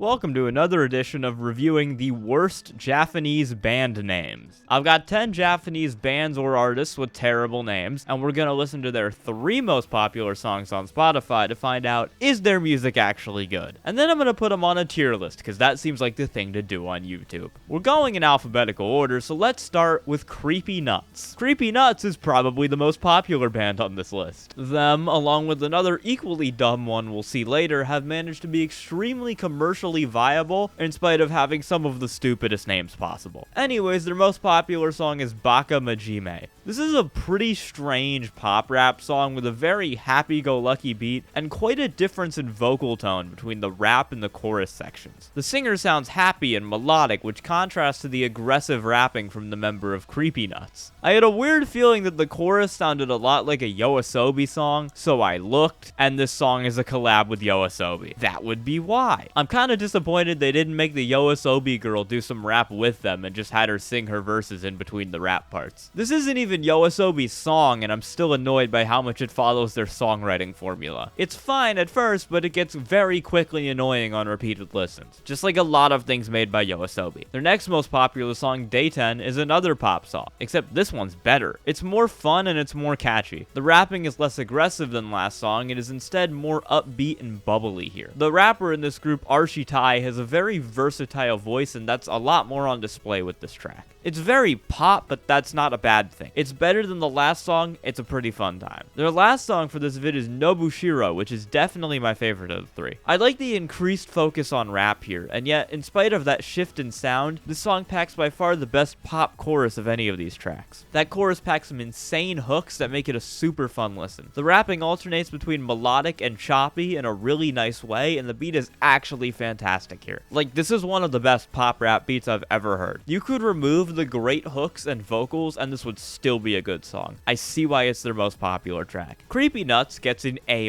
Welcome to another edition of reviewing the worst Japanese band names. I've got 10 Japanese bands or artists with terrible names, and we're gonna listen to their 3 most popular songs on Spotify to find out, is their music actually good? And then I'm gonna put them on a tier list, because that seems like the thing to do on YouTube. We're going in alphabetical order, so let's start with Creepy Nuts. Creepy Nuts is probably the most popular band on this list. Them, along with another equally dumb one we'll see later, have managed to be extremely commercially viable in spite of having some of the stupidest names possible. Anyways, their most popular song is Baka Majime. This is a pretty strange pop rap song with a very happy-go-lucky beat and quite a difference in vocal tone between the rap and the chorus sections. The singer sounds happy and melodic, which contrasts to the aggressive rapping from the member of Creepy Nuts. I had a weird feeling that the chorus sounded a lot like a Yoasobi song, so I looked, and this song is a collab with Yoasobi. That would be why. I'm kind of disappointed they didn't make the Yoasobi girl do some rap with them and just had her sing her verses in between the rap parts. This isn't even Yoasobi's song, and I'm still annoyed by how much it follows their songwriting formula. It's fine at first, but it gets very quickly annoying on repeated listens, just like a lot of things made by Yoasobi. Their next most popular song, Dayten, is another pop song, except this one's better. It's more fun and it's more catchy. The rapping is less aggressive than last song, and is instead more upbeat and bubbly here. The rapper in this group, Arshitai, has a very versatile voice, and that's a lot more on display with this track. It's very pop, but that's not a bad thing. It's better than the last song. It's a pretty fun time. Their last song for this vid is Nobushiro, which is definitely my favorite of the 3. I like the increased focus on rap here, and yet, in spite of that shift in sound, this song packs by far the best pop chorus of any of these tracks. That chorus packs some insane hooks that make it a super fun listen. The rapping alternates between melodic and choppy in a really nice way, and the beat is actually fantastic here. Like, this is one of the best pop rap beats I've ever heard. You could remove the great hooks and vocals, and this would still be a good song. I see why it's their most popular track. Creepy Nuts gets an A-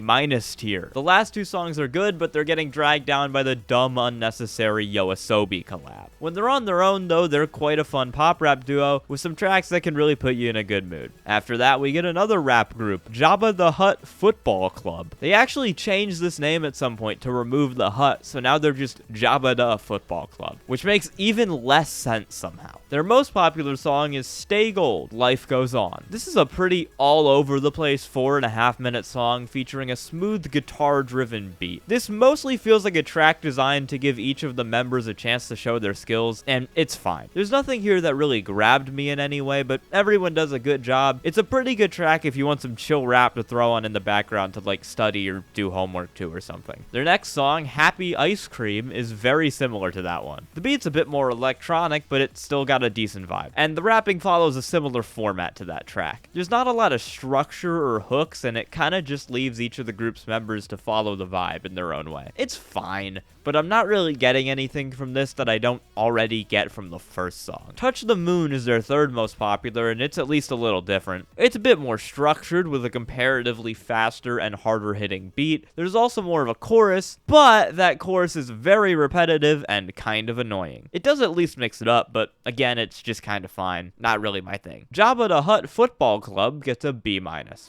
tier. The last 2 songs are good, but they're getting dragged down by the dumb, unnecessary Yoasobi collab. When they're on their own, though, they're quite a fun pop rap duo with some tracks that can really put you in a good mood. After that, we get another rap group, Jabba the Hutt Football Club. They actually changed this name at some point to remove the Hutt, so now they're just Jabba the Football Club, which makes even less sense somehow. Their most popular song is Stay Gold, Life Goes On. This is a pretty all-over-the-place 4.5-minute song featuring a smooth guitar-driven beat. This mostly feels like a track designed to give each of the members a chance to show their skills, and it's fine. There's nothing here that really grabbed me in any way, but everyone does a good job. It's a pretty good track if you want some chill rap to throw on in the background to like study or do homework to or something. Their next song, Happy Ice Cream, is very similar to that one. The beat's a bit more electronic, but it's still got a decent vibe. And the rapping follows a similar format to that track. There's not a lot of structure or hooks, and it kind of just leaves each of the group's members to follow the vibe in their own way. It's fine, but I'm not really getting anything from this that I don't already get from the first song. Touch the Moon is their 3rd most popular, and it's at least a little different. It's a bit more structured with a comparatively faster and harder hitting beat. There's also more of a chorus, but that chorus is very repetitive and kind of annoying. It does at least mix it up, but again, it's just kind of fine. Not really my thing. Jabba the Hutt Football Club gets a B-.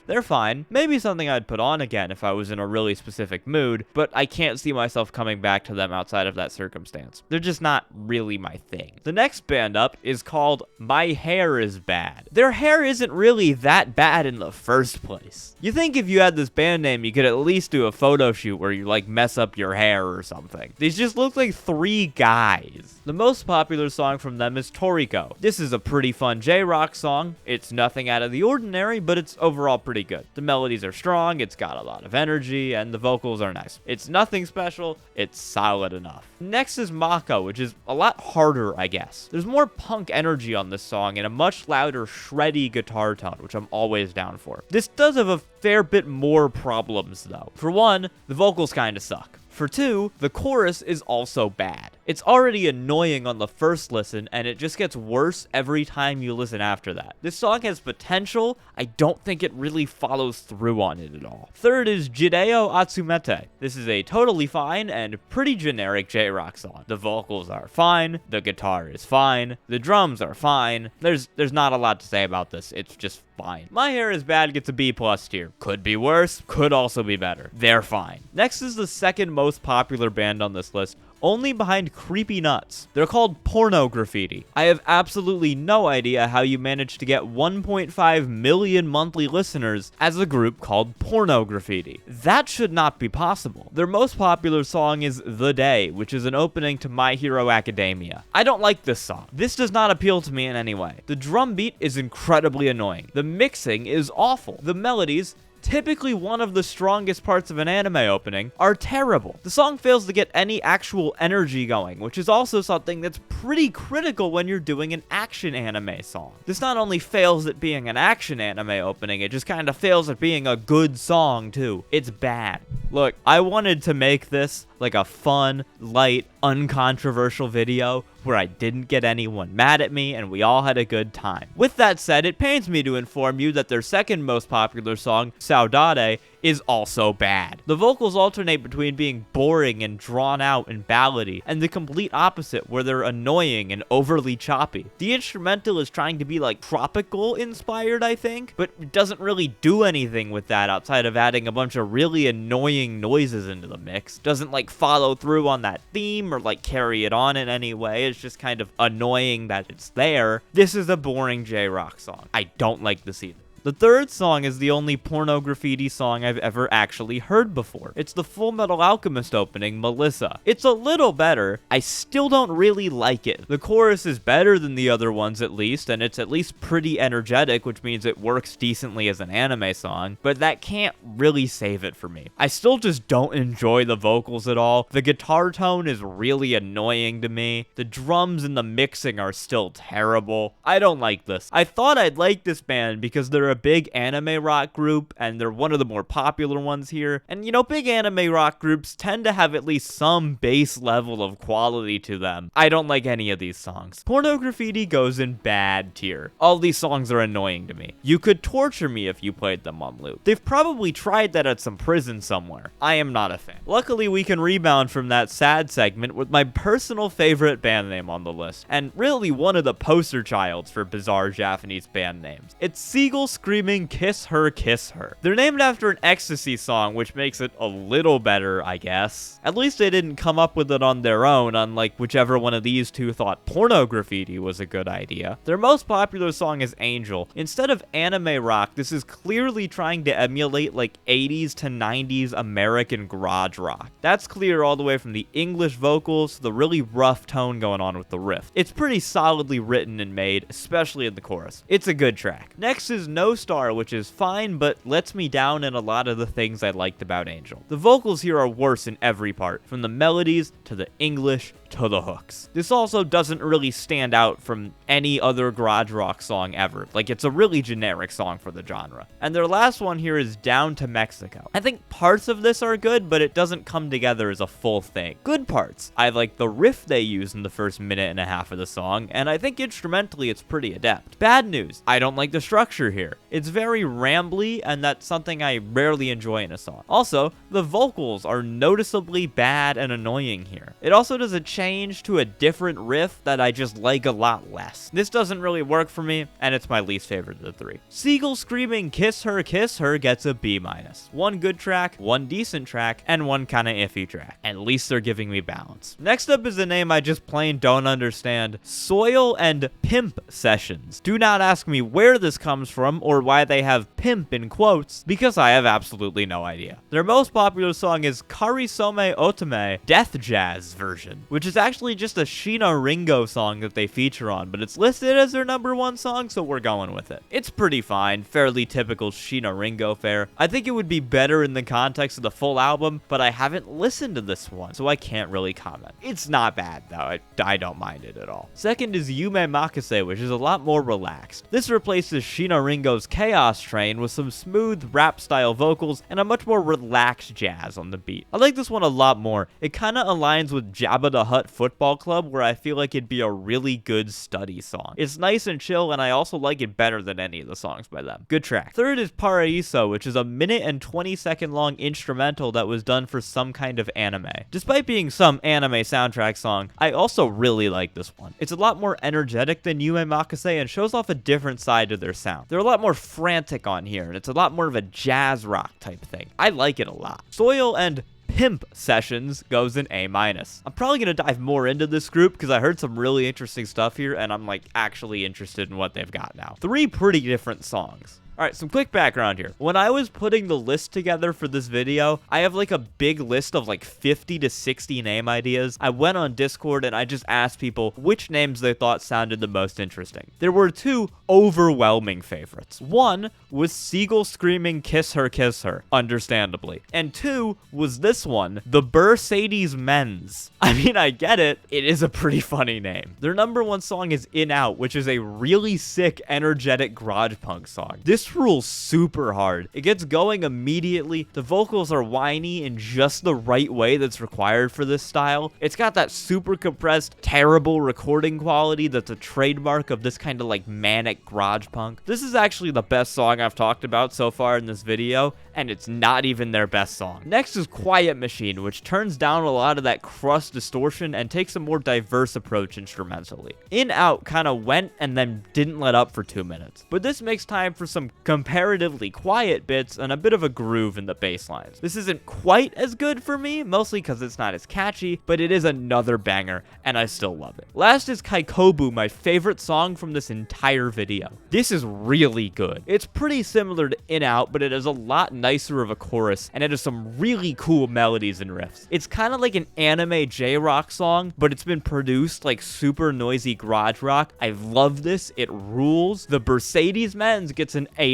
They're fine. Maybe something I'd put on again if I was in a really specific mood, but I can't see myself coming back to them outside of that circumstance. They're just not really my thing. The next band up is called My Hair Is Bad. Their hair isn't really that bad in the first place. You think if you had this band name, you could at least do a photo shoot where you like mess up your hair or something. These just look like 3 guys. The most popular song from them is Toriko. This is a pretty fun J-rock song. It's nothing out of the ordinary, but it's overall pretty good. The melodies are strong, it's got a lot of energy, and the vocals are nice. It's nothing special, it's solid enough. Next is Mako, which is a lot harder, I guess. There's more punk energy on this song and a much louder, shreddy guitar tone, which I'm always down for. This does have a fair bit more problems, though. For one, the vocals kinda suck. For 2, the chorus is also bad. It's already annoying on the first listen, and it just gets worse every time you listen after that. This song has potential. I don't think it really follows through on it at all. Third is Jideo Atsumete. This is a totally fine and pretty generic J-rock song. The vocals are fine, the guitar is fine, the drums are fine. There's not a lot to say about this. It's just fine. My Hair Is Bad gets a B+ tier. Could be worse, could also be better. They're fine. Next is the second most popular band on this list, only behind Creepy Nuts. They're called Porno Graffiti. I have absolutely no idea how you managed to get 1.5 million monthly listeners as a group called Porno Graffiti. That should not be possible. Their most popular song is The Day, which is an opening to My Hero Academia. I don't like this song. This does not appeal to me in any way. The drum beat is incredibly annoying. The mixing is awful. The melodies, typically one of the strongest parts of an anime opening, are terrible. The song fails to get any actual energy going, which is also something that's pretty critical when you're doing an action anime song. This not only fails at being an action anime opening, it just kind of fails at being a good song too. It's bad. Look, I wanted to make this like a fun, light, uncontroversial video where I didn't get anyone mad at me and we all had a good time. With that said, it pains me to inform you that their second most popular song, Saudade, is also bad. The vocals alternate between being boring and drawn out and ballady, and the complete opposite where they're annoying and overly choppy. The instrumental is trying to be like tropical inspired, I think, but it doesn't really do anything with that outside of adding a bunch of really annoying noises into the mix. Doesn't like follow through on that theme or like carry it on in any way. It's just kind of annoying that it's there. This is a boring J-rock song. I don't like this either. The third song is the only Porno Graffiti song I've ever actually heard before. It's the Full Metal Alchemist opening, Melissa. It's a little better. I still don't really like it. The chorus is better than the other ones at least, and it's at least pretty energetic, which means it works decently as an anime song, but that can't really save it for me. I still just don't enjoy the vocals at all. The guitar tone is really annoying to me. The drums and the mixing are still terrible. I don't like this. I thought I'd like this band because they're a big anime rock group, and they're one of the more popular ones here. And you know, big anime rock groups tend to have at least some base level of quality to them. I don't like any of these songs. Porno Graffiti goes in bad tier. All these songs are annoying to me. You could torture me if you played them on loop. They've probably tried that at some prison somewhere. I am not a fan. Luckily, we can rebound from that sad segment with my personal favorite band name on the list, and really one of the poster childs for bizarre Japanese band names. It's Seagull screaming Kiss Her, Kiss Her. They're named after an ecstasy song, which makes it a little better, I guess. At least they didn't come up with it on their own, unlike whichever one of these two thought Porno Graffiti was a good idea. Their most popular song is Angel. Instead of anime rock, this is clearly trying to emulate like 80s to 90s American garage rock. That's clear all the way from the English vocals to the really rough tone going on with the riff. It's pretty solidly written and made, especially in the chorus. It's a good track. Next is No Star, which is fine, but lets me down in a lot of the things I liked about Angel. The vocals here are worse in every part, from the melodies to the English to the hooks. This also doesn't really stand out from any other garage rock song ever. Like, it's a really generic song for the genre. And their last one here is Down to Mexico. I think parts of this are good, but it doesn't come together as a full thing. Good parts. I like the riff they use in the first minute and a half of the song, and I think instrumentally it's pretty adept. Bad news. I don't like the structure here. It's very rambly, and that's something I rarely enjoy in a song. Also, the vocals are noticeably bad and annoying here. It also does a change to a different riff that I just like a lot less. This doesn't really work for me, and it's my least favorite of the three. Seagull screaming Kiss Her, Kiss Her gets a B-. One good track, one decent track, and one kinda iffy track. At least they're giving me balance. Next up is a name I just plain don't understand. Soil and Pimp Sessions. Do not ask me where this comes from or why they have pimp in quotes, because I have absolutely no idea. Their most popular song is Karisome Otome Death Jazz version, which is actually just a Sheena Ringo song that they feature on, but it's listed as their #1 song, so we're going with it. It's pretty fine, fairly typical Sheena Ringo fare. I think it would be better in the context of the full album, but I haven't listened to this one, so I can't really comment. It's not bad though, I don't mind it at all. Second is Yume Makase, which is a lot more relaxed. This replaces Sheena Ringo's Chaos Train with some smooth rap-style vocals and a much more relaxed jazz on the beat. I like this one a lot more. It kinda aligns with Jabba the Hutt Football Club, where I feel like it'd be a really good study song. It's nice and chill, and I also like it better than any of the songs by them. Good track. Third is Paraiso, which is a 1:20 long instrumental that was done for some kind of anime. Despite being some anime soundtrack song, I also really like this one. It's a lot more energetic than Yume Makase and shows off a different side to their sound. They're a lot more frantic on here, and it's a lot more of a jazz rock type thing. I like it a lot. Soil and Pimp Sessions goes in A-. I'm probably going to dive more into this group because I heard some really interesting stuff here, and I'm like actually interested in what they've got now. 3 pretty different songs. Alright, some quick background here. When I was putting the list together for this video, I have like a big list of like 50 to 60 name ideas. I went on Discord and I just asked people which names they thought sounded the most interesting. There were 2 overwhelming favorites. 1 was Seagull screaming kiss her, understandably. And 2 was this one, the Mercedes Men's. I mean, I get it. It is a pretty funny name. Their number 1 song is In Out, which is a really sick, energetic garage punk song. This rules super hard. It gets going immediately. The vocals are whiny in just the right way that's required for this style. It's got that super compressed, terrible recording quality that's a trademark of this kind of like manic garage punk. This is actually the best song I've talked about so far in this video, and it's not even their best song. Next is Quiet Machine, which turns down a lot of that crust distortion and takes a more diverse approach instrumentally. In Out kind of went and then didn't let up for 2 minutes, but this makes time for some comparatively quiet bits and a bit of a groove in the bass lines. This isn't quite as good for me, mostly because it's not as catchy, but it is another banger, and I still love it. Last is Kaikobu, my favorite song from this entire video. This is really good. It's pretty similar to In Out, but it has a lot nicer of a chorus, and it has some really cool melodies and riffs. It's kind of like an anime J-rock song, but it's been produced like super noisy garage rock. I love this. It rules. The Mercedes Men's gets an A+.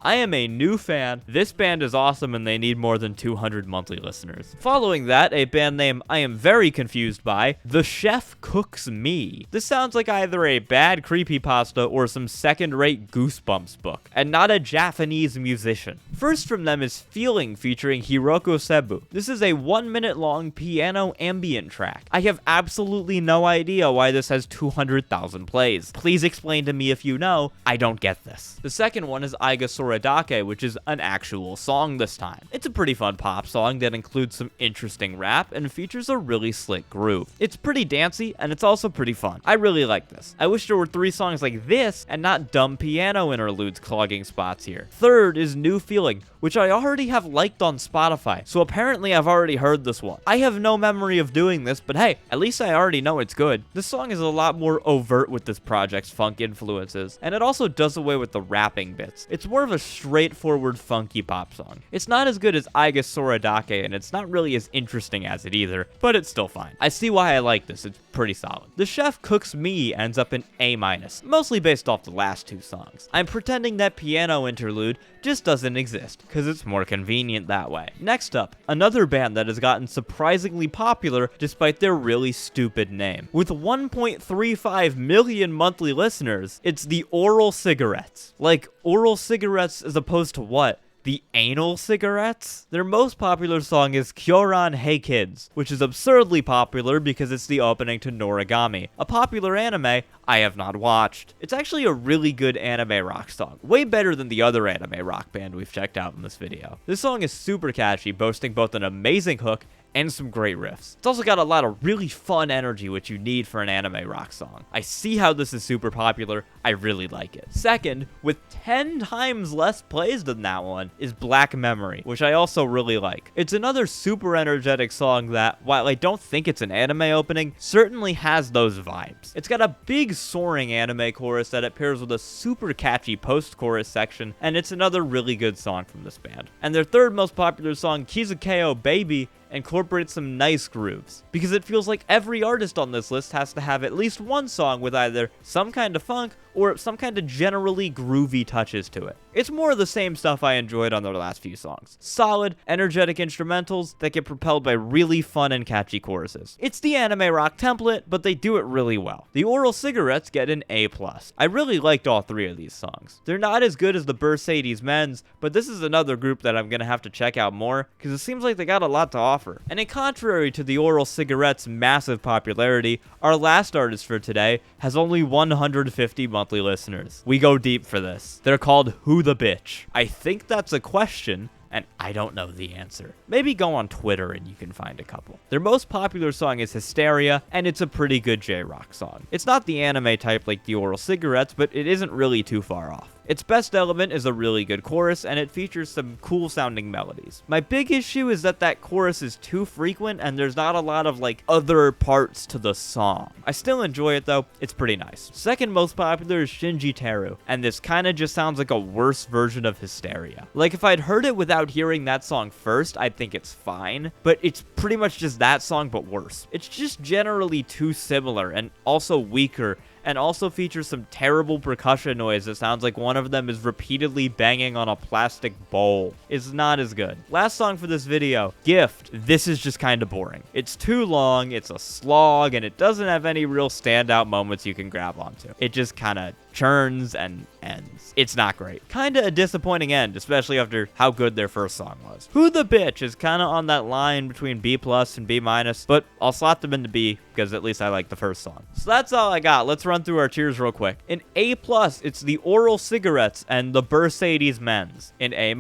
I am a new fan. This band is awesome, and they need more than 200 monthly listeners. Following that, a band name I am very confused by, The Chef Cooks Me. This sounds like either a bad creepypasta or some second-rate Goosebumps book, and not a Japanese musician. First from them is Feeling featuring Hiroko Sebu. This is a 1-minute long piano ambient track. I have absolutely no idea why this has 200,000 plays. Please explain to me if you know. I don't get this. The second one is Aiga Soredake, which is an actual song this time. It's a pretty fun pop song that includes some interesting rap and features a really slick groove. It's pretty dancey, and it's also pretty fun. I really like this. I wish there were 3 songs like this and not dumb piano interludes clogging spots here. Third is New Feeling, which I already have liked on Spotify, so apparently I've already heard this one. I have no memory of doing this, but hey, at least I already know it's good. This song is a lot more overt with this project's funk influences, and it also does away with the rapping bits. It's more of a straightforward funky pop song. It's not as good as Aiga Soredake, and it's not really as interesting as it either, but it's still fine. I see why I like this. It's pretty solid. The Chef Cooks Me ends up in A-, mostly based off the last 2 songs. I'm pretending that piano interlude just doesn't exist, because it's more convenient that way. Next up, another band that has gotten surprisingly popular despite their really stupid name. With 1.35 million monthly listeners, it's the Oral Cigarettes. Like, oral cigarettes as opposed to what? The Anal Cigarettes? Their most popular song is Kyoran Hey Kids, which is absurdly popular because it's the opening to Noragami, a popular anime I have not watched. It's actually a really good anime rock song, way better than the other anime rock band we've checked out in this video. This song is super catchy, boasting both an amazing hook and some great riffs. It's also got a lot of really fun energy, which you need for an anime rock song. I see how this is super popular. I really like it. Second, with 10 times less plays than that one, is Black Memory, which I also really like. It's another super energetic song that, while I don't think it's an anime opening, certainly has those vibes. It's got a big soaring anime chorus that it pairs with a super catchy post-chorus section, and it's another really good song from this band. And their third most popular song, Kizukeo Baby, incorporates some nice grooves, because it feels like every artist on this list has to have at least one song with either some kind of funk or some kind of generally groovy touches to it. It's more of the same stuff I enjoyed on their last few songs. Solid, energetic instrumentals that get propelled by really fun and catchy choruses. It's the anime rock template, but they do it really well. The Oral Cigarettes get an A+. I really liked all 3 of these songs. They're not as good as the Mercedes Men's, but this is another group that I'm gonna have to check out more, because it seems like they got a lot to offer. And in contrary to the Oral Cigarettes' massive popularity, our last artist for today has only 150 monthly listeners. We go deep for this. They're called Who the Bitch. I think that's a question, and I don't know the answer. Maybe go on Twitter and you can find a couple. Their most popular song is Hysteria, and it's a pretty good J-rock song. It's not the anime type like the Oral Cigarettes, but it isn't really too far off. Its best element is a really good chorus, and it features some cool sounding melodies. My big issue is that chorus is too frequent and there's not a lot of like other parts to the song. I still enjoy it though, it's pretty nice. Second most popular is Shinji Teru, and this kinda just sounds like a worse version of Hysteria. Like if I'd heard it without hearing that song first, I'd think it's fine, but it's pretty much just that song but worse. It's just generally too similar and also weaker, and also features some terrible percussion noise that sounds like one of them is repeatedly banging on a plastic bowl. It's not as good. Last song for this video, Gift. This is just kind of boring. It's too long, it's a slog, and it doesn't have any real standout moments you can grab onto. It just kind of churns and ends. It's not great. Kinda a disappointing end, especially after how good their first song was. Who the Bitch is kinda on that line between B+ and B-, but I'll slot them into B because at least I like the first song. So that's all I got. Let's run through our tiers real quick. In A+, it's the Oral Cigarettes and the Mercedes Men's. In A-,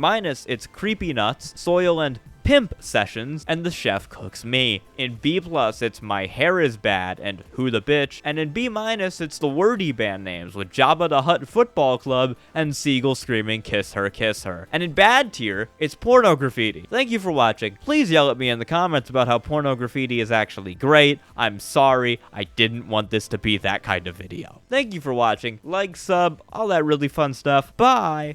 it's Creepy Nuts, Soil and Pimp Sessions, and The Chef Cooks Me. In B+, it's My Hair Is Bad and Who the Bitch, and in B-, it's the wordy band names with Jabba the Hutt Football Club and Seagull screaming Kiss Her, Kiss Her. And in bad tier, it's Porno Graffiti. Thank you for watching. Please yell at me in the comments about how Porno Graffiti is actually great. I'm sorry, I didn't want this to be that kind of video. Thank you for watching. Like, sub, all that really fun stuff. Bye!